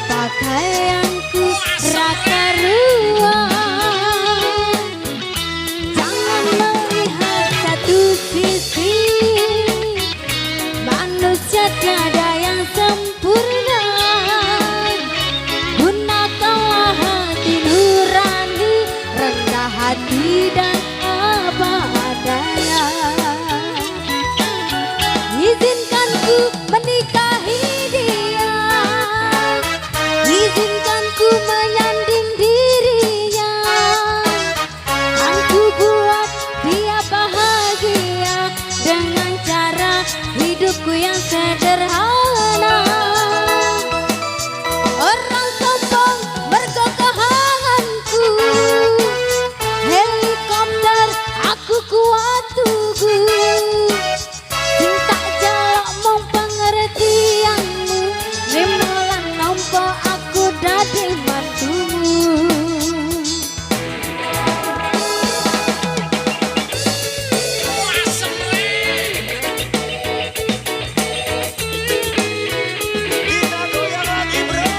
pakaianku raka ruang. Jangan melihat satu sisi, manusia tiada yang sempurna. Gunakanlah hati nurani, rendah hati dan apa adanya. Izinkan ku menikahi dia, izinkan ku menyanding dirinya. Kan ku buat dia bahagia dengan cara hidupku yang sederhana. Orang sombong mergo kehanganku, helikopter aku kuat tugu. Cinta jalak mong pengertianmu, remolan nompo aku dadi mantumu. Kita goyang lagi bro.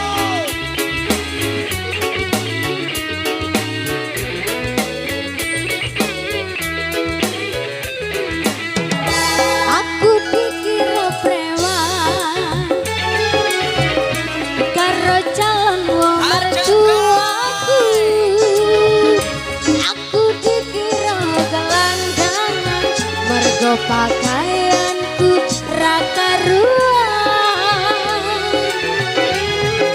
Aku dikira preman karo calon wong mertuaku. Aku dikira gelandangan mergo pakaianku raka ruang.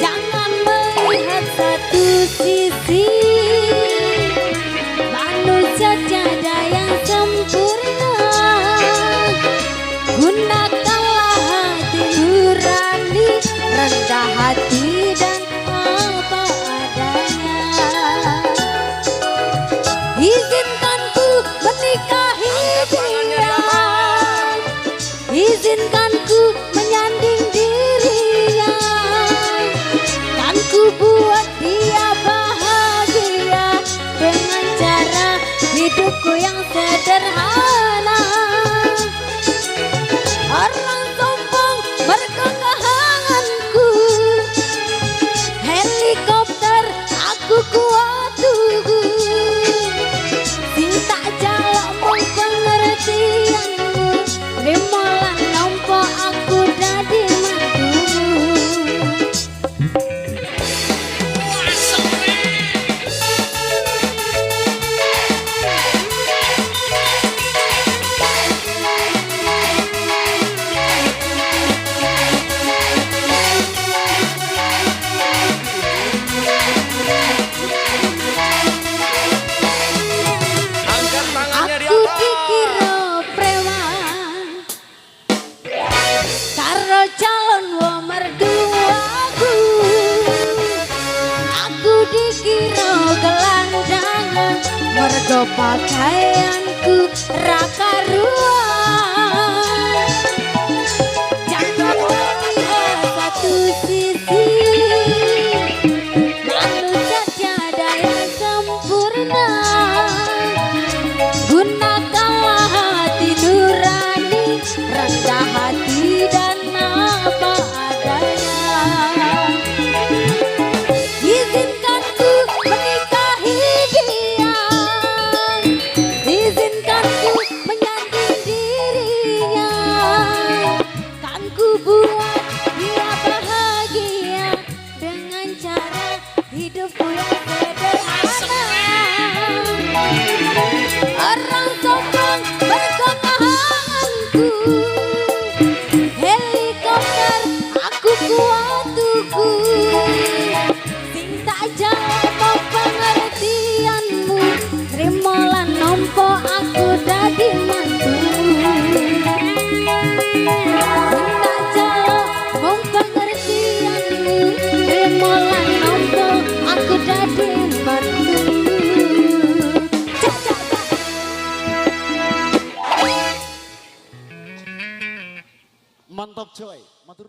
Jangan melihat satu sisi, manusia tiada yang sempurna. Gunakanlah hati nurani, rendah hati dan apa adanya. Izinkan ku menikahi dia, izinkan ku menyanding dirinya. Kan ku buat dia bahagia dengan cara hidupku yang sederhana. Orang sombong mergo kehanganku, helikopter aku kuat tugu. Cinta jalak mong pengertianmu, remolan nompo aku dadi mantumu. Angkat tangannya di Aku atas. dikira preman karo calon wong mertuaku. Aku dikira gelandangan mergo pakaianku raka ruang. Jangan melihat satu sisi, manusia tiada yang sempurna. Gunakanlah hati nurani, rendah hati dan apa adanya. Izinkan ku menikahi dia, izinkan ku menyanding dirinya. Kan ku buat dia bahagia dengan cara hidupku yang sederhana. Orang sombong mergo kehanganku, helikopter aku kuat tugu. Cinta jalak mong pengertianmu, remolan nompo aku dadi mantumu. Cinta jalak mong pengertianmu, remolan nompo aku dadi mantumu. Mantap coy. Matur